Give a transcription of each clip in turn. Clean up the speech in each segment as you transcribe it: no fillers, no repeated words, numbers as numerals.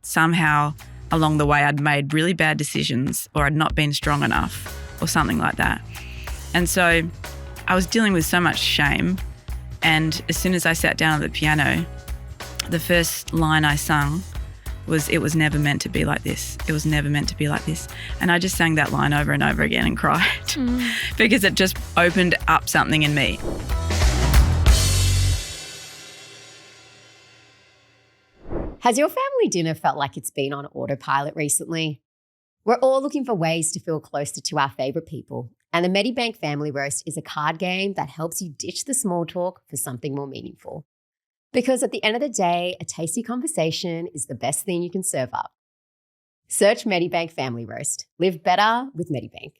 somehow along the way I'd made really bad decisions or I'd not been strong enough or something like that. And so I was dealing with so much shame, and as soon as I sat down at the piano, the first line I sung was, "It was never meant to be like this. It was never meant to be like this." And I just sang that line over and over again and cried because it just opened up something in me. Has your family dinner felt like it's been on autopilot recently? We're all looking for ways to feel closer to our favourite people, and the Medibank Family Roast is a card game that helps you ditch the small talk for something more meaningful. Because at the end of the day, a tasty conversation is the best thing you can serve up. Search Medibank Family Roast. Live better with Medibank.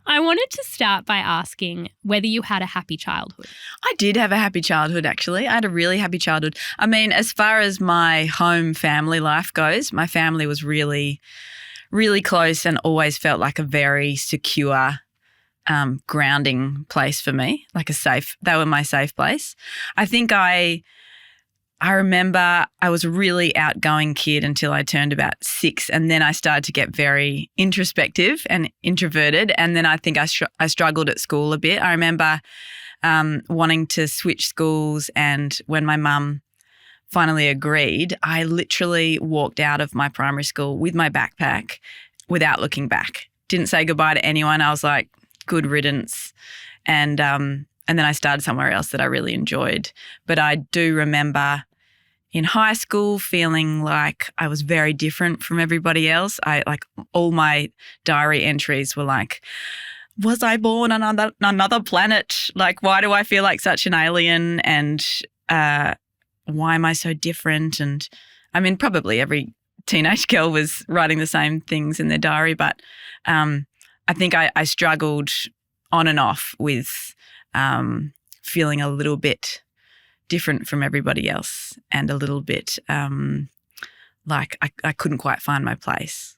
I wanted to start by asking whether you had a happy childhood. I did have a happy childhood, actually. I had a really happy childhood. I mean, as far as my home family life goes, my family was really, really close and always felt like a very secure grounding place for me, like they were my safe place. I think I remember I was a really outgoing kid until I turned about 6, and then I started to get very introspective and introverted, and then I think I struggled at school a bit. I remember wanting to switch schools, and when my mum finally agreed, I literally walked out of my primary school with my backpack without looking back. Didn't say goodbye to anyone. I was like, good riddance. And then I started somewhere else that I really enjoyed. But I do remember in high school feeling like I was very different from everybody else. All my diary entries were like, was I born on another planet? Like, why do I feel like such an alien? And why am I so different? And I mean, probably every teenage girl was writing the same things in their diary, but I think I struggled on and off with feeling a little bit different from everybody else and a little bit like I couldn't quite find my place.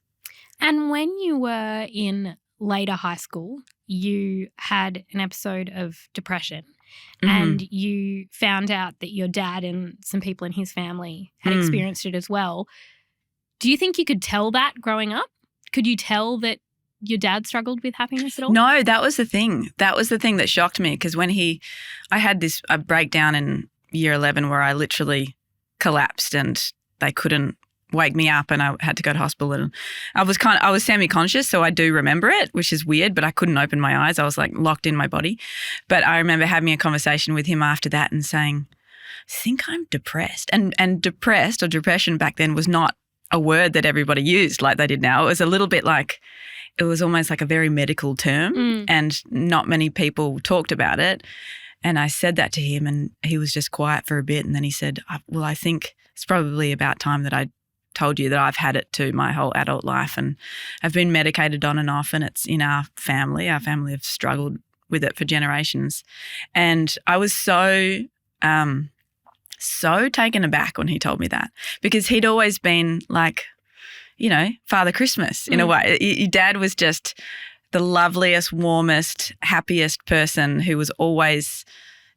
And when you were in later high school, you had an episode of depression and you found out that your dad and some people in his family had experienced it as well. Do you think you could tell that growing up? Could you tell that your dad struggled with happiness at all? No, that was the thing. That was the thing that shocked me, because when I had a breakdown in year 11 where I literally collapsed and they couldn't wake me up and I had to go to hospital, and I was semi-conscious, so I do remember it, which is weird, but I couldn't open my eyes. I was like locked in my body. But I remember having a conversation with him after that and saying, I think I'm depressed. And depressed or depression back then was not a word that everybody used like they did now. It was a little bit like, it was almost like a very medical term and not many people talked about it. And I said that to him and he was just quiet for a bit, and then he said, well, I think it's probably about time that I told you that I've had it too my whole adult life, and I've been medicated on and off, and it's in our family. Our family have struggled with it for generations. And I was so taken aback when he told me that, because he'd always been like, you know, Father Christmas in a way. Your dad was just the loveliest, warmest, happiest person who was always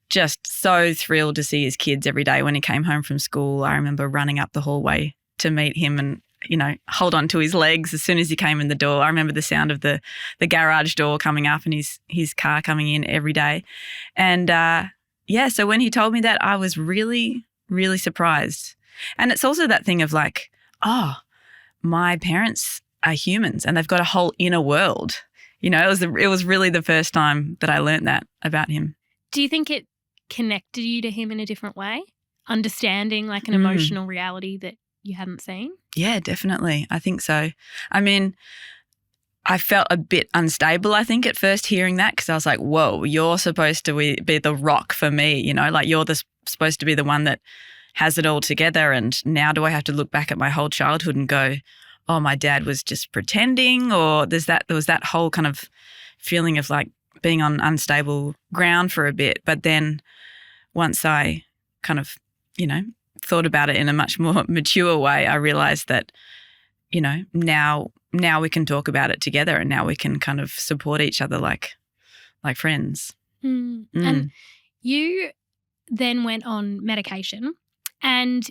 just so thrilled to see his kids every day when he came home from school. I remember running up the hallway to meet him and, you know, hold on to his legs as soon as he came in the door. I remember the sound of the garage door coming up and his car coming in every day. And so when he told me that, I was really, really surprised. And it's also that thing of like, oh, my parents are humans and they've got a whole inner world. You know, it was really the first time that I learned that about him. Do you think it connected you to him in a different way? Understanding like an emotional reality that you hadn't seen? Yeah, definitely. I think so. I mean, I felt a bit unstable, I think, at first hearing that, because I was like, whoa, you're supposed to be the rock for me, you know, like you're supposed to be the one that has it all together, and now do I have to look back at my whole childhood and go, oh, my dad was just pretending? Or there was that whole kind of feeling of like being on unstable ground for a bit. But then once I kind of, you know, thought about it in a much more mature way, I realised that, you know, now we can talk about it together, and now we can kind of support each other like friends. And you then went on medication, and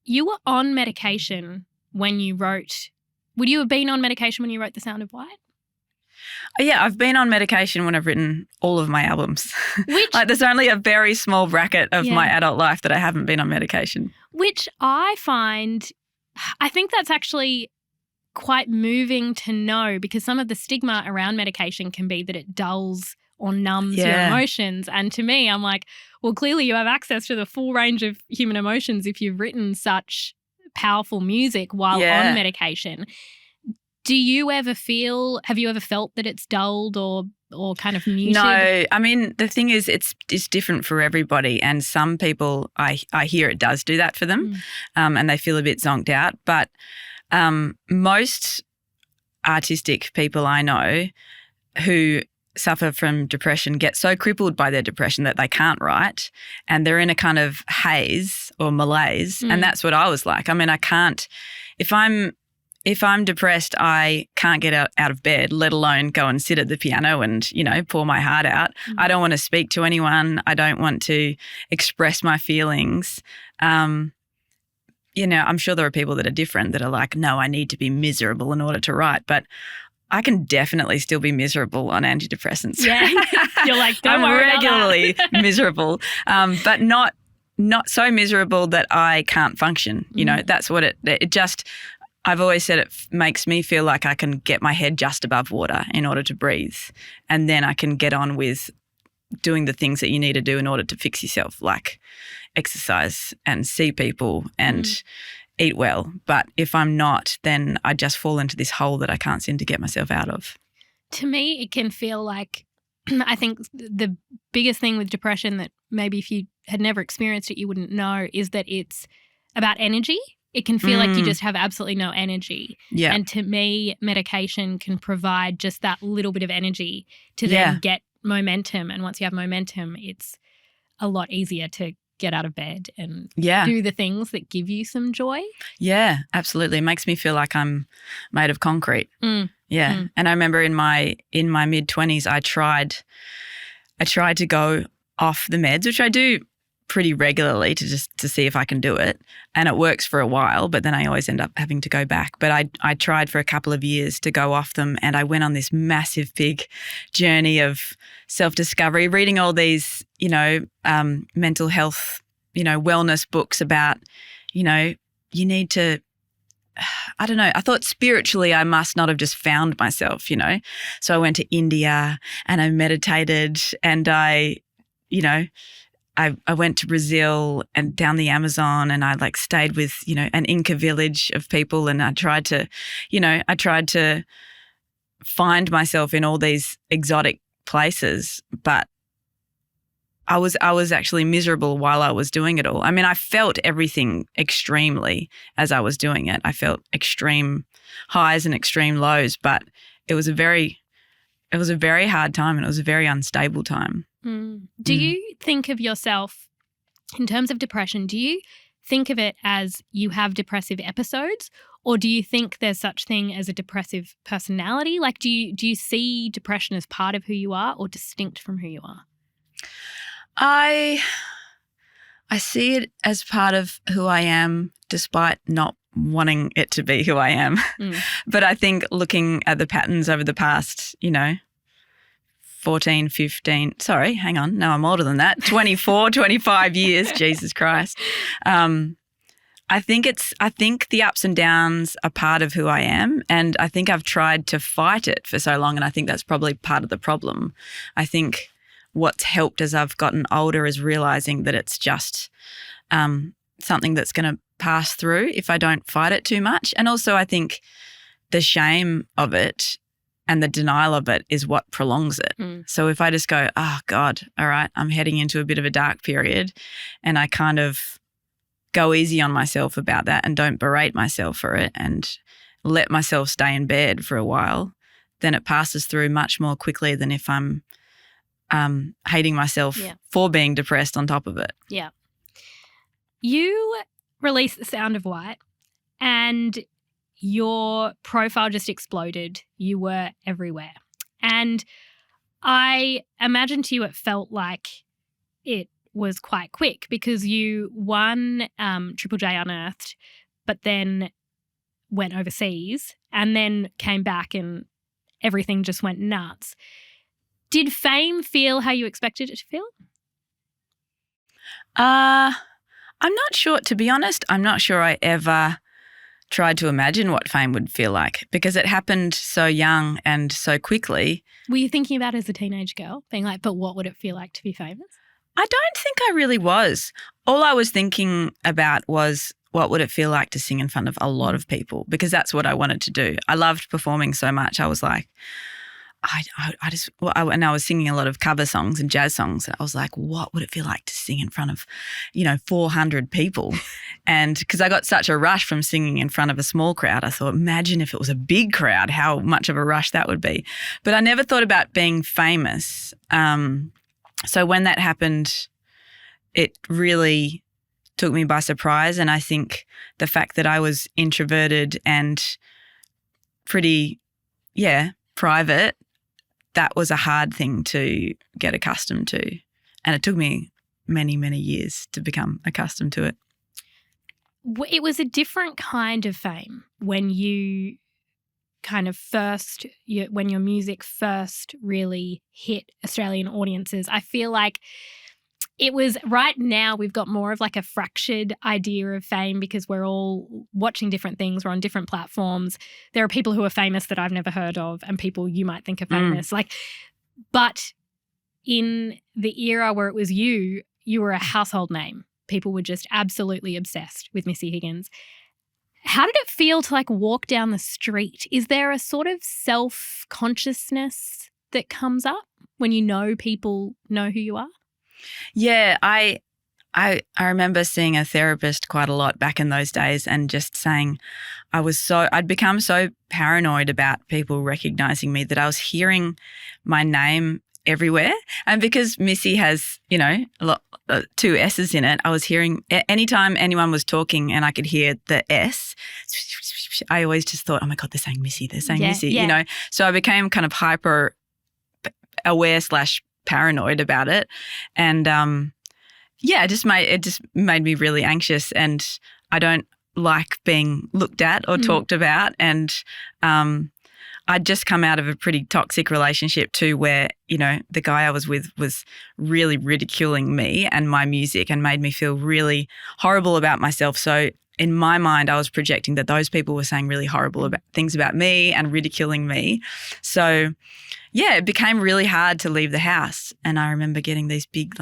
you were on medication when you wrote. Would you have been on medication when you wrote The Sound of White? Yeah, I've been on medication when I've written all of my albums. Which like there's only a very small bracket of Yeah. my adult life that I haven't been on medication. Which I think that's actually quite moving to know, because some of the stigma around medication can be that it dulls or numbs your Yeah. emotions. And to me, I'm like, well, clearly you have access to the full range of human emotions if you've written such powerful music while Yeah. on medication. Have you ever felt that it's dulled or kind of muted? No, I mean, the thing is it's different for everybody, and some people I hear it does do that for them, and they feel a bit zonked out. But most artistic people I know who suffer from depression get so crippled by their depression that they can't write, and they're in a kind of haze or malaise, and that's what I was like. I mean, I can't if I'm depressed, I can't get out of bed, let alone go and sit at the piano and, pour my heart out. I don't want to speak to anyone. I don't want to express my feelings. I'm sure there are people that are different that are like, no, I need to be miserable in order to write. But I can definitely still be miserable on antidepressants. Yeah. You're like, don't I'm worry regularly about that. miserable, but not so miserable that I can't function. That's what it just – I've always said it makes me feel like I can get my head just above water in order to breathe, and then I can get on with doing the things that you need to do in order to fix yourself, like exercise and see people and eat well. But if I'm not, then I just fall into this hole that I can't seem to get myself out of. To me, it can feel like, I think the biggest thing with depression that maybe if you had never experienced it, you wouldn't know, is that it's about energy. It can feel like you just have absolutely no energy. Yeah. And to me, medication can provide just that little bit of energy to then get momentum. And once you have momentum, it's a lot easier to get out of bed and do the things that give you some joy. Yeah, absolutely. It makes me feel like I'm made of concrete. Yeah. And I remember in my mid-20s, I tried to go off the meds, which I do pretty regularly to see if I can do it, and it works for a while, but then I always end up having to go back. But I tried for a couple of years to go off them, and I went on this massive big journey of self-discovery, reading all these mental health wellness books about you need to, I don't know, I thought spiritually I must not have just found myself, so I went to India and I meditated, and I went to Brazil and down the Amazon, and I stayed with, an Inca village of people, and I tried to find myself in all these exotic places, but I was actually miserable while I was doing it all. I mean, I felt everything extremely as I was doing it. I felt extreme highs and extreme lows, but it was a very hard time, and it was a very unstable time. Do you think of yourself, in terms of depression, do you think of it as you have depressive episodes, or do you think there's such thing as a depressive personality? Like, do you see depression as part of who you are or distinct from who you are? I see it as part of who I am, despite not wanting it to be who I am. But I think looking at the patterns over the past, 14, 15, sorry, hang on. No, I'm older than that. 24, 25 years, Jesus Christ. I think the ups and downs are part of who I am, and I think I've tried to fight it for so long, and I think that's probably part of the problem. I think what's helped as I've gotten older is realising that it's just something that's going to pass through if I don't fight it too much. And also I think the shame of it and the denial of it is what prolongs it. So if I just go, oh God, all right, I'm heading into a bit of a dark period, and I kind of go easy on myself about that and don't berate myself for it and let myself stay in bed for a while, then it passes through much more quickly than if I'm hating myself for being depressed on top of it. Yeah. You released The Sound of White, and your profile just exploded. You were everywhere. And I imagine to you it felt like it was quite quick because you won Triple J Unearthed, but then went overseas and then came back and everything just went nuts. Did fame feel how you expected it to feel? I'm not sure, to be honest, I'm not sure I ever tried to imagine what fame would feel like because it happened so young and so quickly. Were you thinking about it as a teenage girl, being like, but what would it feel like to be famous? I don't think I really was. All I was thinking about was what would it feel like to sing in front of a lot of people because that's what I wanted to do. I loved performing so much. I was like, and I was singing a lot of cover songs and jazz songs. And I was like, what would it feel like to sing in front of, 400 people? And because I got such a rush from singing in front of a small crowd, I thought, imagine if it was a big crowd, how much of a rush that would be. But I never thought about being famous. So when that happened, it really took me by surprise. And I think the fact that I was introverted and pretty, private, that was a hard thing to get accustomed to. And it took me many, many years to become accustomed to it. It was a different kind of fame when you kind of when your music first really hit Australian audiences. I feel like it was right now we've got more of like a fractured idea of fame because we're all watching different things. We're on different platforms. There are people who are famous that I've never heard of and people you might think are famous. But in the era where it was you were a household name. People were just absolutely obsessed with Missy Higgins. How did it feel to like walk down the street? Is there a sort of self-consciousness that comes up when you know people know who you are? Yeah, I remember seeing a therapist quite a lot back in those days and just saying I'd become so paranoid about people recognizing me that I was hearing my name everywhere. And because Missy has, two S's in it, I was hearing anytime anyone was talking and I could hear the S, I always just thought, oh my God, they're saying Missy, Missy, So I became kind of hyper aware / paranoid about it. And it just made me really anxious, and I don't like being looked at or talked about. And I'd just come out of a pretty toxic relationship too where, the guy I was with was really ridiculing me and my music and made me feel really horrible about myself. So in my mind, I was projecting that those people were saying really horrible things about me and ridiculing me. So it became really hard to leave the house. And I remember getting these big,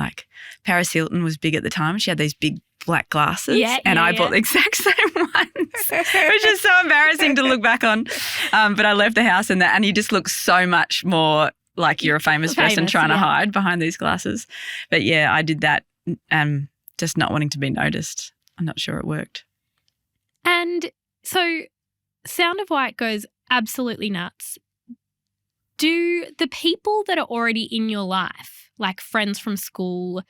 Paris Hilton was big at the time. She had these big black glasses and I bought the exact same ones, which is so embarrassing to look back on. But I left the house and you just look so much more like you're a famous person trying to hide behind these glasses. But I did that just not wanting to be noticed. I'm not sure it worked. And so Sound of White goes absolutely nuts. Do the people that are already in your life, like friends from school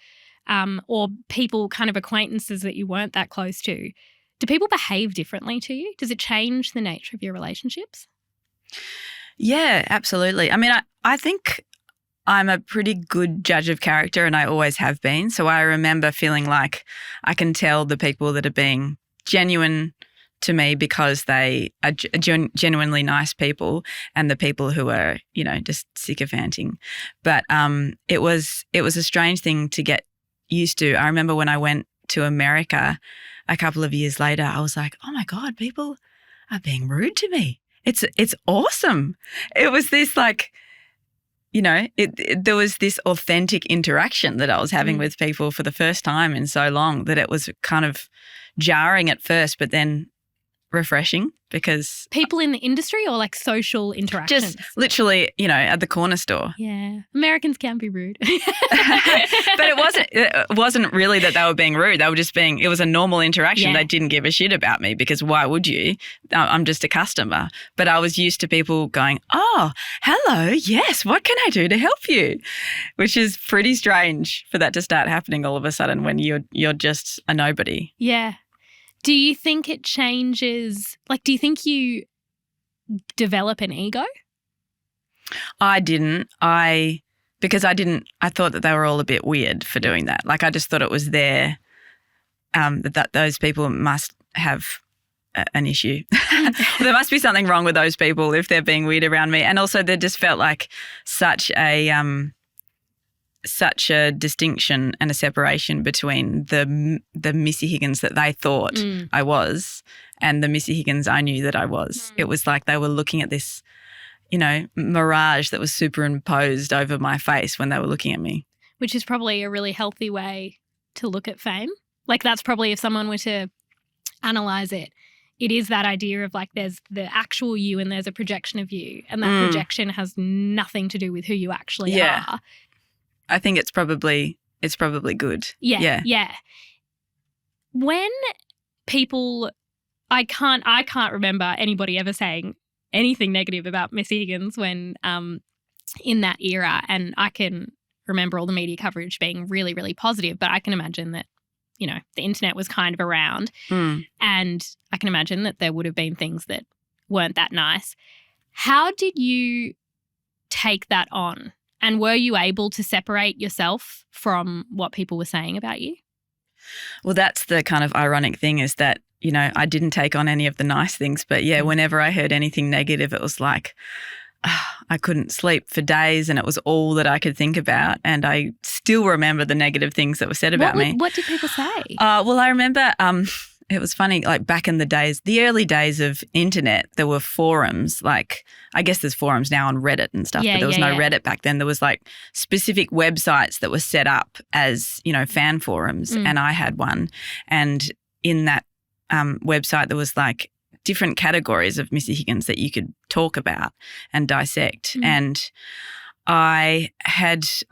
or people kind of acquaintances that you weren't that close to, do people behave differently to you? Does it change the nature of your relationships? Yeah, absolutely. I mean, I think I'm a pretty good judge of character and I always have been. So I remember feeling like I can tell the people that are being genuine to me because they are genuinely nice people, and the people who are, just sycophanting. But it was a strange thing to get used to. I remember when I went to America a couple of years later, I was like, oh my God, people are being rude to me. It's awesome. It was this there was this authentic interaction that I was having with people for the first time in so long that it was kind of jarring at first, but then refreshing because people in the industry or like social interactions? Just literally, at the corner store. Yeah. Americans can be rude. But it wasn't really that they were being rude. They were just it was a normal interaction. They didn't give a shit about me because why would you? I'm just a customer. But I was used to people going, oh, hello, yes, what can I do to help you? Which is pretty strange for that to start happening all of a sudden when you're just a nobody. Yeah. Do you think it changes, do you think you develop an ego? I didn't. I because I thought that they were all a bit weird for doing that. Like I just thought it was that those people must have an issue. There must be something wrong with those people if they're being weird around me. And also there just felt like such a distinction and a separation between the Missy Higgins that they thought I was and the Missy Higgins I knew that I was. It was like they were looking at this, mirage that was superimposed over my face when they were looking at me. Which is probably a really healthy way to look at fame. Like that's probably, if someone were to analyse it, it is that idea of like there's the actual you and there's a projection of you, and that projection has nothing to do with who you actually are. I think it's probably good. Yeah. When people, I can't remember anybody ever saying anything negative about Missy Higgins when in that era, and I can remember all the media coverage being really, really positive, but I can imagine that, the internet was kind of around and I can imagine that there would have been things that weren't that nice. How did you take that on? And were you able to separate yourself from what people were saying about you? Well, that's the kind of ironic thing is that, I didn't take on any of the nice things, but whenever I heard anything negative, it was like I couldn't sleep for days and it was all that I could think about. And I still remember the negative things that were said about me. What did people say? Well, I remember it was funny, like back in the early days of internet, there were forums, like I guess there's forums now on Reddit and stuff, but there was no Reddit back then. There was like specific websites that were set up as, fan forums and I had one. And in that website there was like different categories of Missy Higgins that you could talk about and dissect. And I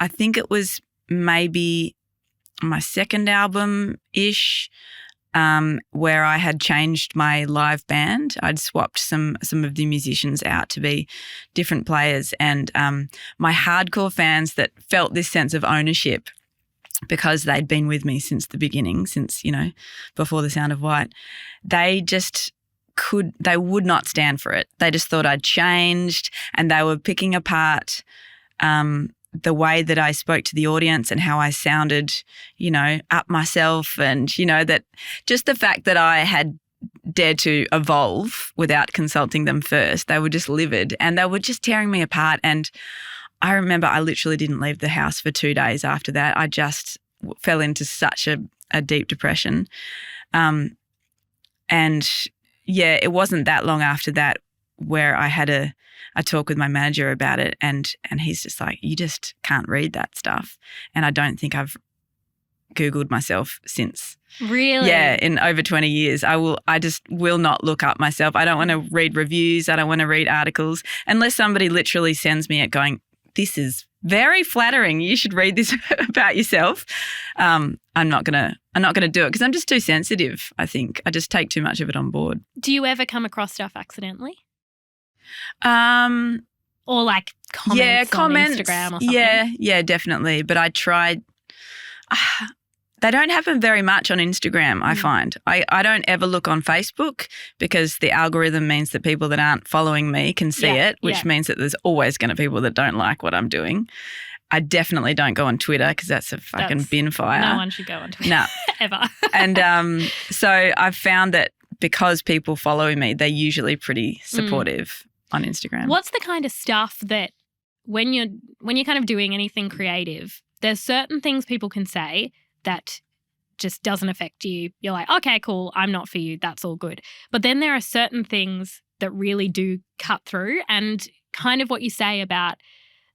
think it was maybe my second album-ish, where I had changed my live band. I'd swapped some of the musicians out to be different players, and my hardcore fans that felt this sense of ownership because they'd been with me since the beginning, since, before The Sound of White, they would not stand for it. They just thought I'd changed, and they were picking apart the way that I spoke to the audience and how I sounded, up myself, and, that just the fact that I had dared to evolve without consulting them first, they were just livid and they were just tearing me apart. And I remember I literally didn't leave the house for 2 days after that. I just fell into such a deep depression. It wasn't that long after that where I had a talk with my manager about it, and he's just like, you just can't read that stuff. And I don't think I've Googled myself since. Really? Yeah, in over 20 years. I just will not look up myself. I don't want to read reviews. I don't want to read articles unless somebody literally sends me it going, this is very flattering. You should read this about yourself. I'm not gonna do it because I'm just too sensitive. I think I just take too much of it on board. Do you ever come across stuff accidentally? Or like comments on Instagram or something? Yeah, definitely. But I tried. They don't happen very much on Instagram, I find. I don't ever look on Facebook because the algorithm means that people that aren't following me can see it, which means that there's always going to be people that don't like what I'm doing. I definitely don't go on Twitter because that's a fucking bin fire. No one should go on Twitter. No. Ever. And so I've found that because people follow me, they're usually pretty supportive on Instagram. What's the kind of stuff that when you're kind of doing anything creative, there's certain things people can say that just doesn't affect you. You're like, okay, cool, I'm not for you, that's all good. But then there are certain things that really do cut through, and kind of what you say about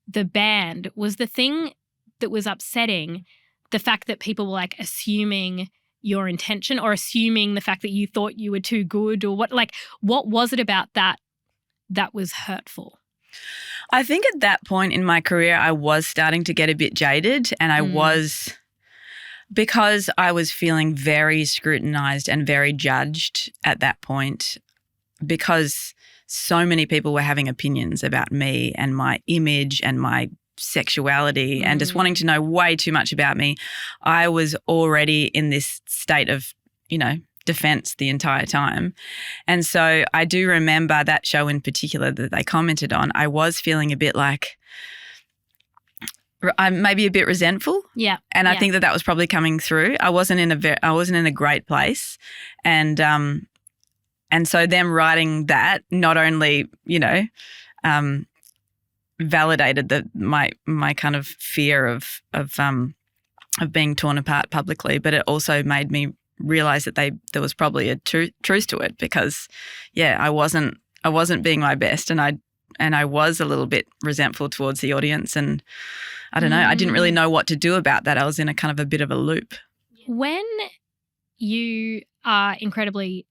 the band was the thing that was upsetting, the fact that people were like assuming your intention or assuming the fact that you thought you were too good, or what was it about that was hurtful? I think at that point in my career I was starting to get a bit jaded, and I was, because I was feeling very scrutinised and very judged at that point, because so many people were having opinions about me and my image and my sexuality and just wanting to know way too much about me. I was already in this state of, defense the entire time. And so I do remember that show in particular that they commented on. I was feeling a bit like, I'm maybe a bit resentful. Yeah. And I think that was probably coming through. I wasn't in a great place. And so them writing that not only, validated my kind of fear of being torn apart publicly, but it also made me realize that there was probably a truth to it, because I wasn't being my best, and I was a little bit resentful towards the audience, and I don't know, I didn't really know what to do about that. I was in a kind of a bit of a loop. When you are incredibly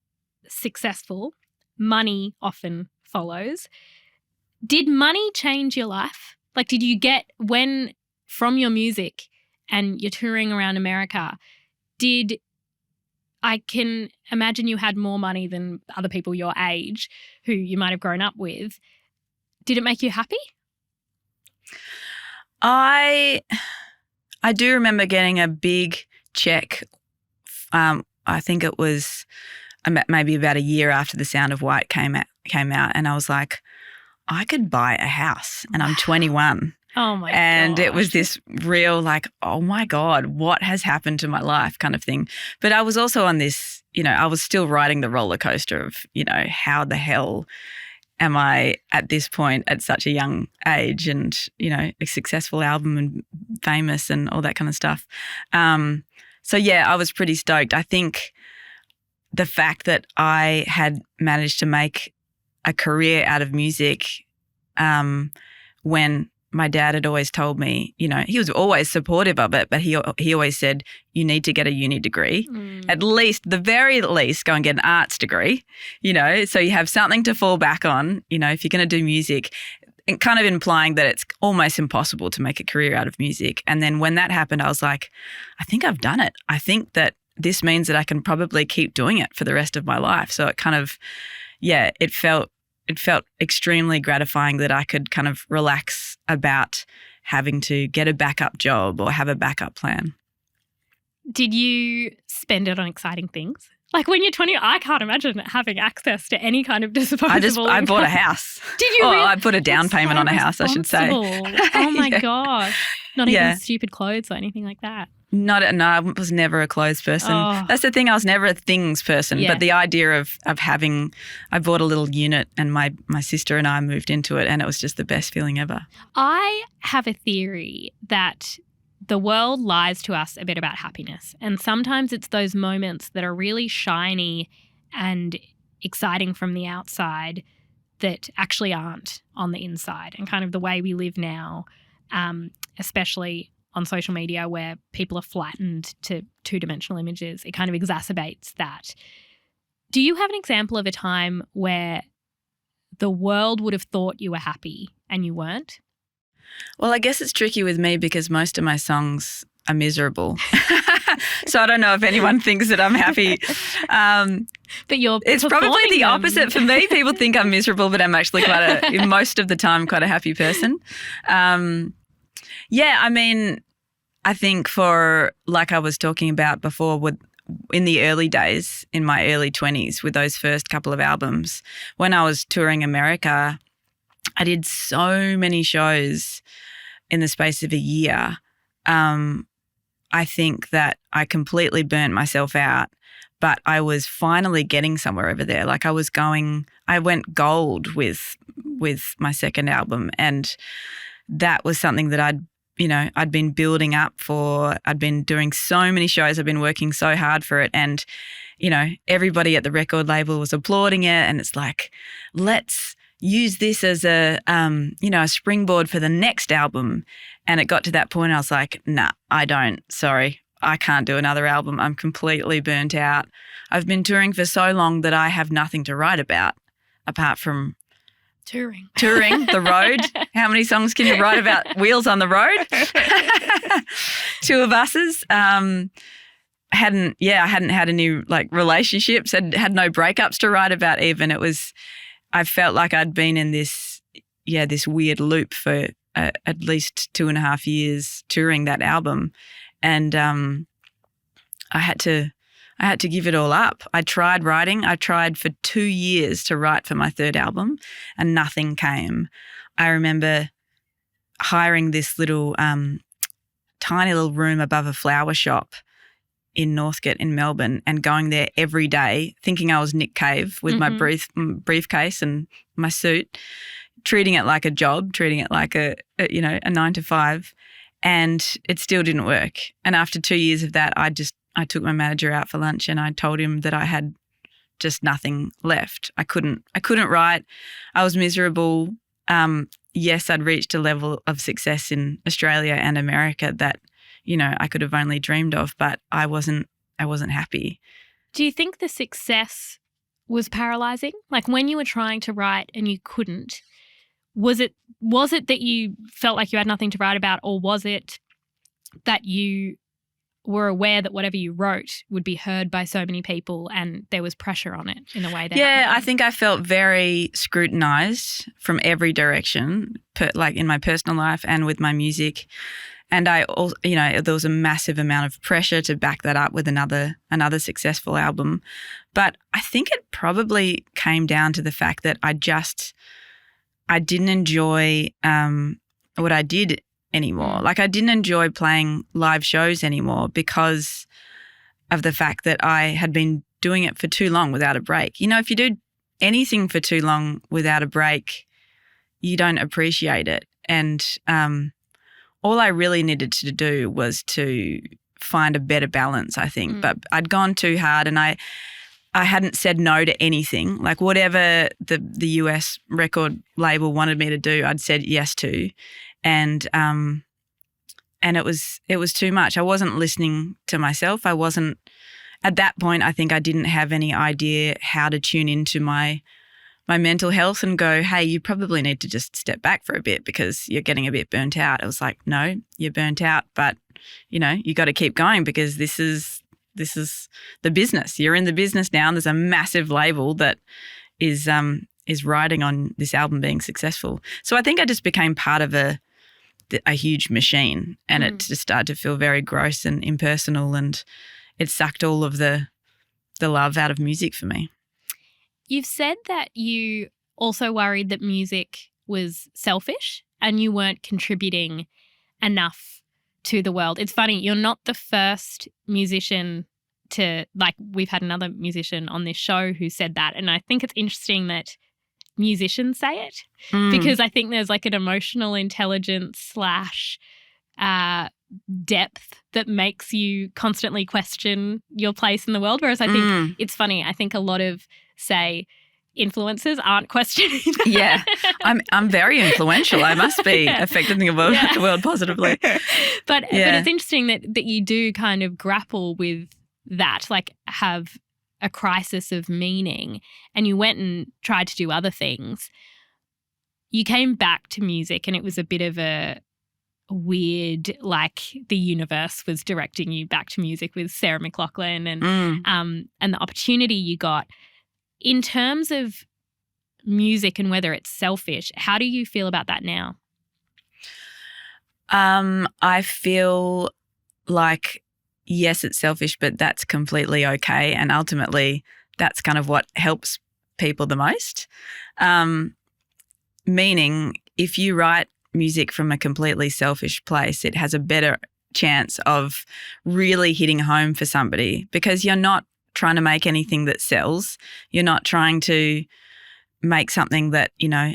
successful, money often follows. Did money change your life? Like, did you get, when from your music and you're touring around America, I can imagine you had more money than other people your age who you might have grown up with. Did it make you happy? I do remember getting a big check. I think it was maybe about a year after The Sound of White came out, and I was like, I could buy a house, and I'm 21. Oh my god! And it was this real like, oh my God, what has happened to my life kind of thing. But I was also on this, I was still riding the roller coaster of, how the hell am I at this point at such a young age, and, a successful album and famous and all that kind of stuff. So I was pretty stoked. I think the fact that I had managed to make a career out of music, when my dad had always told me, he was always supportive of it, but he always said, you need to get a uni degree. At least, the very least, go and get an arts degree, so you have something to fall back on, if you're going to do music, and kind of implying that it's almost impossible to make a career out of music. And then when that happened, I was like, I think I've done it. I think that this means that I can probably keep doing it for the rest of my life. So it kind of, it felt extremely gratifying that I could kind of relax about having to get a backup job or have a backup plan. Did you spend it on exciting things? Like when you're 20, I can't imagine having access to any kind of disposable I bought a house. Did you really? I put a down payment on a house, I should say. Oh my gosh. Not even stupid clothes or anything like that. No, I was never a clothes person. Oh. That's the thing. I was never a things person. Yeah. But the idea of having, I bought a little unit, and my sister and I moved into it, and it was just the best feeling ever. I have a theory that the world lies to us a bit about happiness. And sometimes it's those moments that are really shiny and exciting from the outside that actually aren't on the inside. And kind of the way we live now, especially on social media where people are flattened to two-dimensional images, it kind of exacerbates that. Do you have an example of a time where the world would have thought you were happy and you weren't? Well, I guess it's tricky with me because most of my songs are miserable. So I don't know if anyone thinks that I'm happy. But it's probably the opposite for me. People think I'm miserable, but I'm actually most of the time, quite a happy person. I think for, like I was talking about before, in the early days, in my early 20s, with those first couple of albums, when I was touring America, I did so many shows in the space of a year. I think that I completely burnt myself out, but I was finally getting somewhere over there. Like I went gold with my second album, and that was something that I'd been building up for. I'd been doing so many shows. I've been working so hard for it. And, everybody at the record label was applauding it. And it's like, let's use this as a springboard for the next album. And it got to that point, I was like, nah, I don't. Sorry, I can't do another album. I'm completely burnt out. I've been touring for so long that I have nothing to write about apart from touring, the road. How many songs can you write about wheels on the road? Two of us's. I hadn't had any relationships. Had no breakups to write about even. I felt like I'd been in this weird loop for at least 2.5 years touring that album. And I had to give it all up. I tried writing. I tried for 2 years to write for my third album and nothing came. I remember hiring this little tiny little room above a flower shop in Northcote in Melbourne and going there every day thinking I was Nick Cave with my briefcase and my suit, treating it like a job, treating it like a 9 to 5, and it still didn't work. And after 2 years of that, I took my manager out for lunch and I told him that I had just nothing left. I couldn't write. I was miserable. Yes, I'd reached a level of success in Australia and America that, I could have only dreamed of, but I wasn't happy. Do you think the success was paralyzing? Like when you were trying to write and you couldn't, was it that you felt like you had nothing to write about, or was it that you were aware that whatever you wrote would be heard by so many people and there was pressure on it in a way that... Yeah, I think I felt very scrutinised from every direction, like in my personal life and with my music. And I also, there was a massive amount of pressure to back that up with another successful album. But I think it probably came down to the fact that I didn't enjoy what I did anymore. Like I didn't enjoy playing live shows anymore because of the fact that I had been doing it for too long without a break. If you do anything for too long without a break, you don't appreciate it. And all I really needed to do was to find a better balance, I think. But I'd gone too hard and I hadn't said no to anything. Like whatever the US record label wanted me to do, I'd said yes to. And it was too much. I wasn't listening to myself. I wasn't, at that point, I think I didn't have any idea how to tune into my mental health and go, hey, you probably need to just step back for a bit because you're getting a bit burnt out. It was like, no, you're burnt out, but you got to keep going because this is the business. You're in the business now and there's a massive label that is riding on this album being successful. So I think I just became part of a huge machine and it just started to feel very gross and impersonal, and it sucked all of the love out of music for me. You've said that you also worried that music was selfish and you weren't contributing enough to the world. It's funny, you're not the first musician to, like, we've had another musician on this show who said that, and I think it's interesting that musicians say it because I think there's like an emotional intelligence / depth that makes you constantly question your place in the world, whereas I think it's funny. I think a lot of, say, influencers aren't questioning that. Yeah, I'm very influential. I must be affecting the world positively. But it's interesting that you do kind of grapple with that, like have a crisis of meaning, and you went and tried to do other things. You came back to music and it was a bit of a weird, like the universe was directing you back to music with Sarah McLachlan and the opportunity you got. In terms of music and whether it's selfish, how do you feel about that now? I feel like, yes, it's selfish, but that's completely okay. And ultimately, that's kind of what helps people the most. Meaning, if you write music from a completely selfish place, it has a better chance of really hitting home for somebody because you're not trying to make anything that sells. You're not trying to make something that,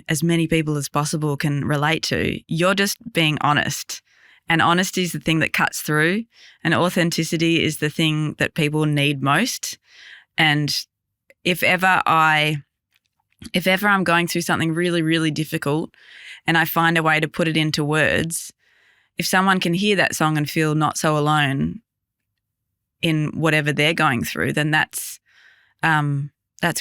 as many people as possible can relate to. You're just being honest. And honesty is the thing that cuts through, and authenticity is the thing that people need most. And if ever I'm going through something really, really difficult and I find a way to put it into words, if someone can hear that song and feel not so alone in whatever they're going through, then that's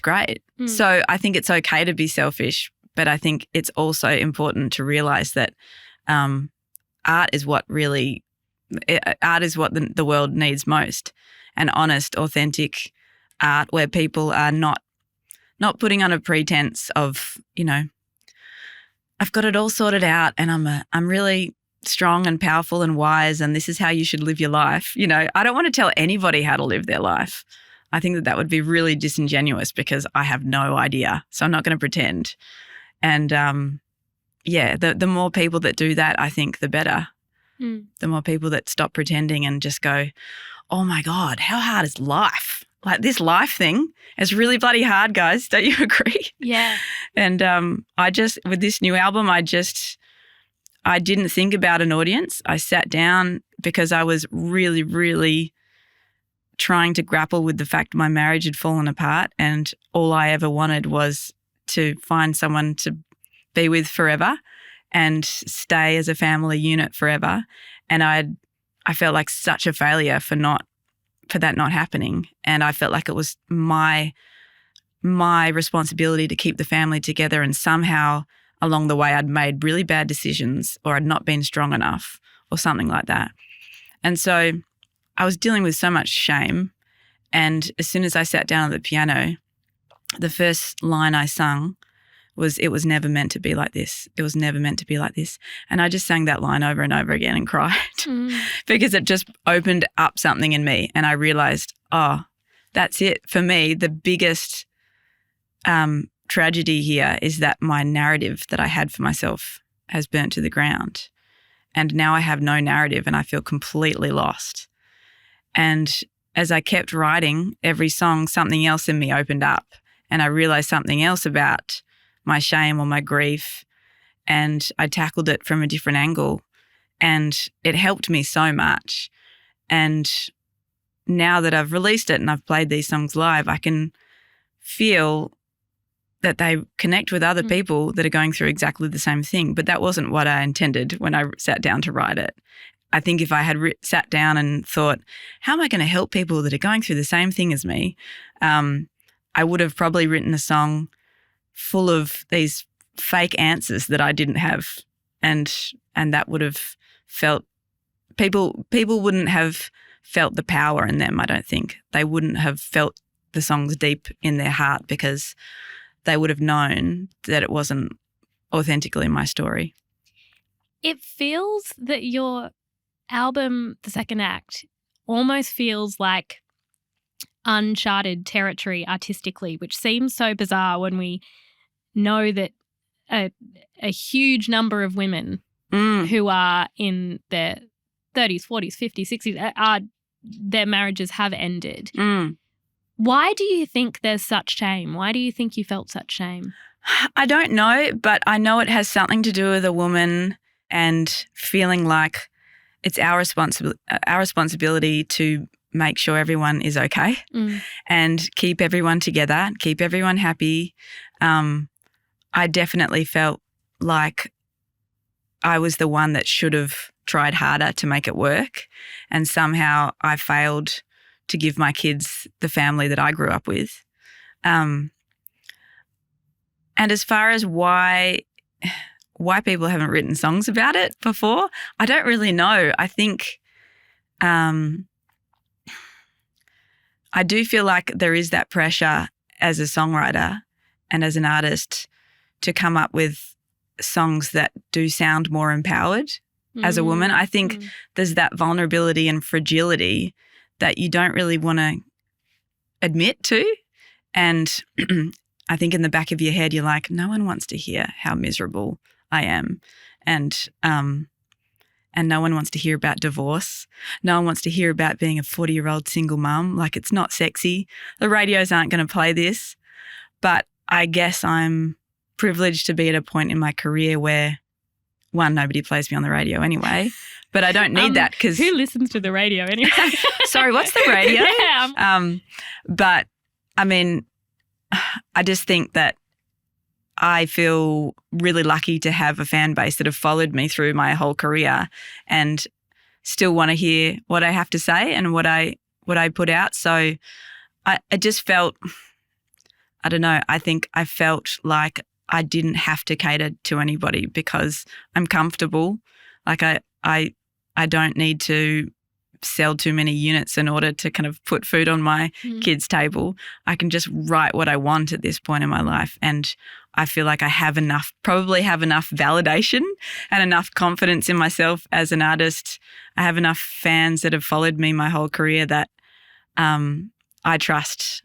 great. So I think it's okay to be selfish, but I think it's also important to realize that art is what the world needs most, and honest, authentic art where people are not putting on a pretense of, I've got it all sorted out and I'm really strong and powerful and wise and this is how you should live your life. I don't want to tell anybody how to live their life. I think that would be really disingenuous because I have no idea. So I'm not going to pretend. And the more people that do that, I think the better. The more people that stop pretending and just go, oh my God, how hard is life? Like this life thing is really bloody hard, guys. Don't you agree? Yeah. And with this new album, I didn't think about an audience. I sat down because I was really, really trying to grapple with the fact my marriage had fallen apart, and all I ever wanted was to find someone to be with forever and stay as a family unit forever. And I felt like such a failure for that not happening. And I felt like it was my responsibility to keep the family together, and somehow along the way I'd made really bad decisions or I'd not been strong enough or something like that. And so I was dealing with so much shame. And as soon as I sat down at the piano, the first line I sung was, "It was never meant to be like this. It was never meant to be like this." And I just sang that line over and over again and cried because it just opened up something in me. And I realized, oh, that's it. For me, the biggest tragedy here is that my narrative that I had for myself has burnt to the ground. And now I have no narrative and I feel completely lost. And as I kept writing every song, something else in me opened up, and I realized something else about my shame or my grief, and I tackled it from a different angle, and it helped me so much. And now that I've released it and I've played these songs live, I can feel that they connect with other people that are going through exactly the same thing. But that wasn't what I intended when I sat down to write it. I think if I had sat down and thought, how am I going to help people that are going through the same thing as me, I would have probably written a song full of these fake answers that I didn't have, and that would have felt people wouldn't have felt the power in them. I don't think they wouldn't have felt the songs deep in their heart because they would have known that it wasn't authentically my story. It feels that your album, the second act, almost feels like uncharted territory artistically, which seems so bizarre when we know that a huge number of women who are in their 30s, 40s, 50s, 60s, their marriages have ended. Why do you think there's such shame? Why do you think you felt such shame? I don't know, but I know it has something to do with a woman and feeling like it's our responsibility to make sure everyone is okay and keep everyone together, keep everyone happy. I definitely felt like I was the one that should have tried harder to make it work, and somehow I failed to give my kids the family that I grew up with. And as far as why people haven't written songs about it before, I don't really know. I think I do feel like there is that pressure as a songwriter and as an artist to come up with songs that do sound more empowered as a woman. I think there's that vulnerability and fragility that you don't really want to admit to. And I think in the back of your head, you're like, no one wants to hear how miserable I am. And no one wants to hear about divorce. No one wants to hear about being a 40-year-old single mum. Like, it's not sexy. The radios aren't going to play this. But I guess I'm privileged to be at a point in my career where, one, nobody plays me on the radio anyway. But I don't need that because who listens to the radio anyway? Sorry, what's the radio? Yeah. But I mean, I just think that I feel really lucky to have a fan base that have followed me through my whole career and still want to hear what I have to say and what I put out. So I just felt, I don't know, I think I felt like I didn't have to cater to anybody because I'm comfortable. Like I don't need to sell too many units in order to kind of put food on my kids' table. I can just write what I want at this point in my life. And I feel like I probably have enough validation and enough confidence in myself as an artist. I have enough fans that have followed me my whole career that I trust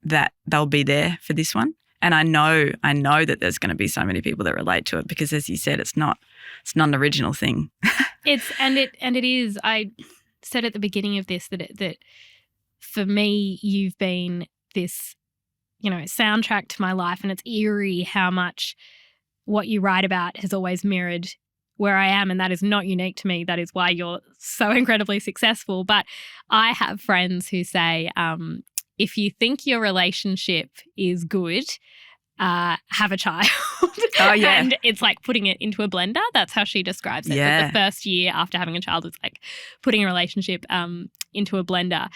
that they'll be there for this one. And I know that there's going to be so many people that relate to it because, as you said, it's not an original thing. It is. I said at the beginning of this that for me, you've been this, soundtrack to my life, and it's eerie how much what you write about has always mirrored where I am, and that is not unique to me. That is why you're so incredibly successful. But I have friends who say, if you think your relationship is good, have a child. Oh, yeah. And it's like putting it into a blender. That's how she describes it. Yeah. That the first year after having a child is like putting a relationship into a blender.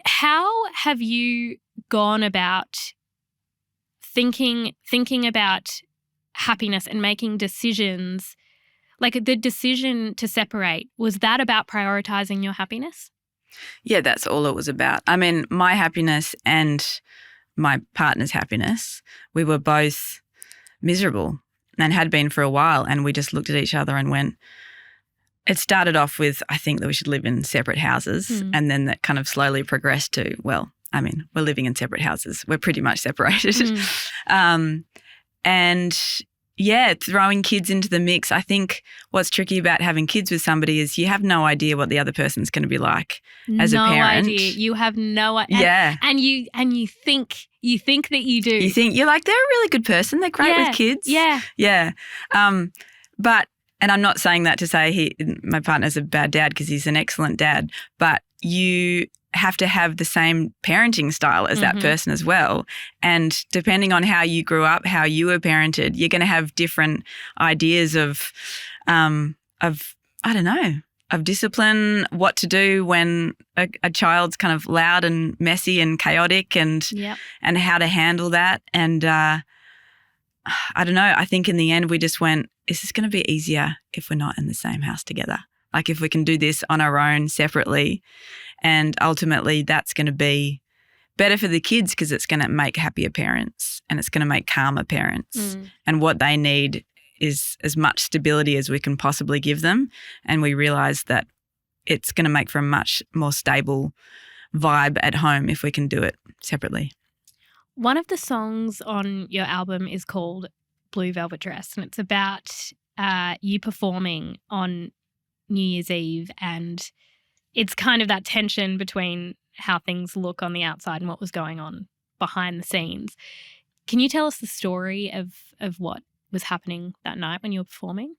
How have you gone about thinking about happiness and making decisions? Like the decision to separate, was that about prioritizing your happiness? Yeah, that's all it was about. I mean, my happiness and my partner's happiness, we were both miserable and had been for a while, and we just looked at each other and went, it started off with, I think that we should live in separate houses, and then that kind of slowly progressed to, well, I mean, we're living in separate houses. We're pretty much separated. And yeah, throwing kids into the mix. I think what's tricky about having kids with somebody is you have no idea what the other person's going to be like as a parent. No idea. You have no idea. Yeah. And you think that you do. You think, you're like, they're a really good person. They're great with kids. Yeah. Yeah. And I'm not saying that to say my partner's a bad dad, because he's an excellent dad, but you have to have the same parenting style as that person as well. And depending on how you grew up, how you were parented, you're going to have different ideas of discipline, what to do when a child's kind of loud and messy and chaotic, and how to handle that. And I don't know, I think in the end we just went, is this going to be easier if we're not in the same house together? Like if we can do this on our own separately, and ultimately that's going to be better for the kids because it's going to make happier parents and it's going to make calmer parents. And what they need is as much stability as we can possibly give them. And we realise that it's going to make for a much more stable vibe at home if we can do it separately. One of the songs on your album is called Blue Velvet Dress, and it's about you performing on New Year's Eve, and it's kind of that tension between how things look on the outside and what was going on behind the scenes. Can you tell us the story of what was happening that night when you were performing?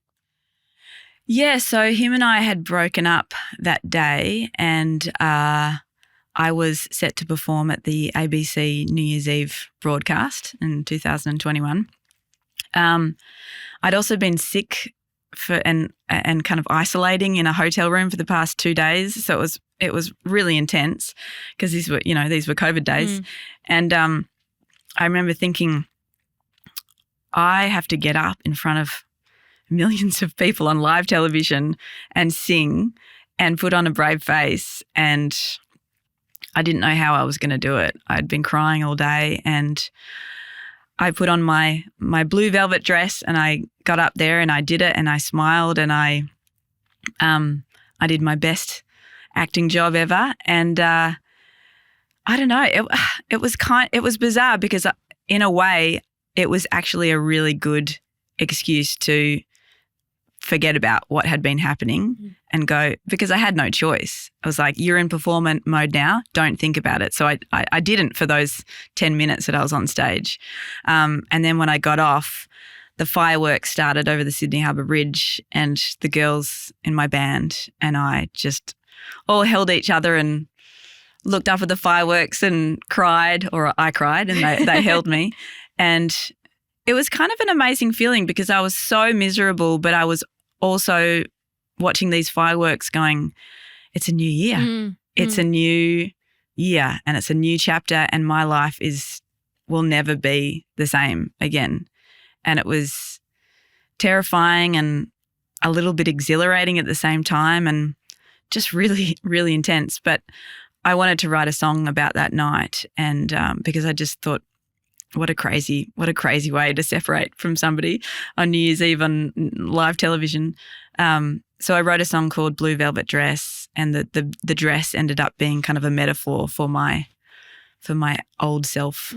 Yeah, so him and I had broken up that day, and I was set to perform at the ABC New Year's Eve broadcast in 2021. I'd also been sick and kind of isolating in a hotel room for the past 2 days, so it was really intense because these were COVID days, and I remember thinking, I have to get up in front of millions of people on live television and sing and put on a brave face, and I didn't know how I was going to do it. I'd been crying all day, and I put on my blue velvet dress and I got up there and I did it, and I smiled, and I did my best acting job ever. And I don't know, it was bizarre because in a way it was actually a really good excuse to forget about what had been happening and go, because I had no choice. I was like, you're in performance mode now, don't think about it. So I didn't for those 10 minutes that I was on stage. And then when I got off, the fireworks started over the Sydney Harbour Bridge, and the girls in my band and I just all held each other and looked up at the fireworks and cried, or I cried, and they held me. And it was kind of an amazing feeling because I was so miserable, but I was also watching these fireworks going, it's a new year. It's a new year, and it's a new chapter, and my life will never be the same again. And it was terrifying and a little bit exhilarating at the same time, and just really, really intense. But I wanted to write a song about that night, and because I just thought, what a crazy way to separate from somebody on New Year's Eve on live television. So I wrote a song called Blue Velvet Dress, and the dress ended up being kind of a metaphor for my old self.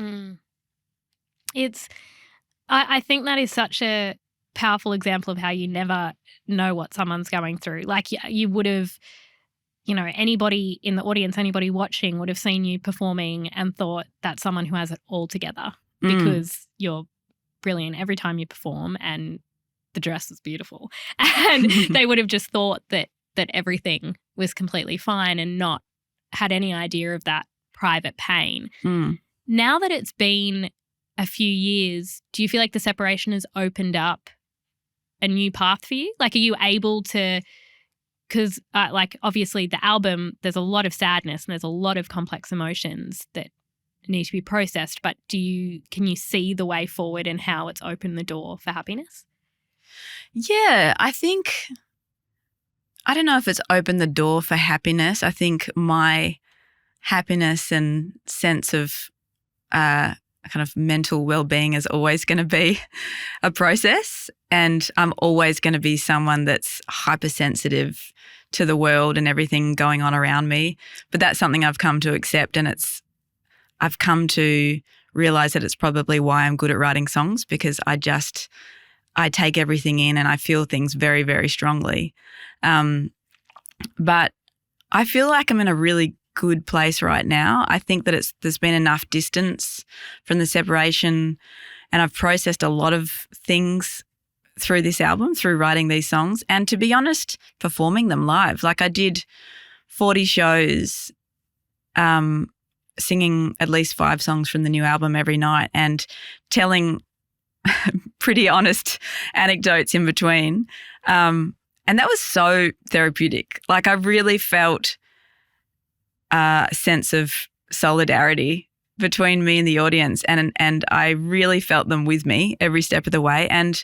I think that is such a powerful example of how you never know what someone's going through. Like you would have, anybody in the audience, anybody watching would have seen you performing and thought that's someone who has it all together because you're brilliant every time you perform and the dress was beautiful. And they would have just thought that everything was completely fine and not had any idea of that private pain. Now that it's been a few years, do you feel like the separation has opened up a new path for you? Like, are you able to, because obviously the album, there's a lot of sadness and there's a lot of complex emotions that need to be processed, but can you see the way forward and how it's opened the door for happiness? Yeah, I don't know if it's opened the door for happiness. I think my happiness and sense of kind of mental well-being is always going to be a process, and I'm always going to be someone that's hypersensitive to the world and everything going on around me. But that's something I've come to accept, and I've come to realize that it's probably why I'm good at writing songs, because I take everything in and I feel things very, very strongly. But I feel like I'm in a really good place right now. I think that there's been enough distance from the separation, and I've processed a lot of things through this album, through writing these songs, and to be honest, performing them live. Like, I did 40 shows, singing at least 5 songs from the new album every night and telling pretty honest anecdotes in between. And that was so therapeutic. Like, I really felt a sense of solidarity between me and the audience, and I really felt them with me every step of the way. And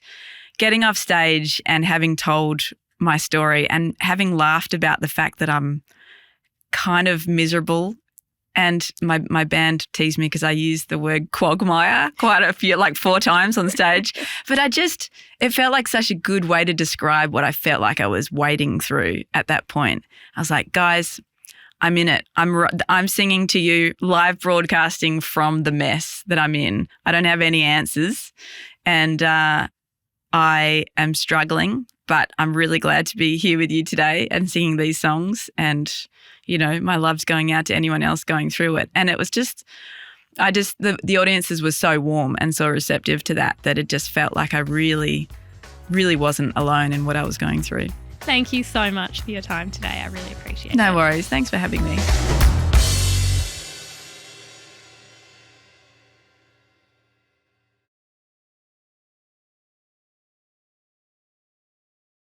getting off stage and having told my story and having laughed about the fact that I'm kind of miserable, and my band teased me because I used the word quagmire quite a few, like 4 times on stage. But it felt like such a good way to describe what I felt like I was wading through at that point. I was like, guys, I'm in it. I'm singing to you, live broadcasting from the mess that I'm in. I don't have any answers, and I am struggling, but I'm really glad to be here with you today and singing these songs. And, my love's going out to anyone else going through it. And it was just, the audiences were so warm and so receptive to that it just felt like I really, really wasn't alone in what I was going through. Thank you so much for your time today. I really appreciate it. No worries. Thanks for having me.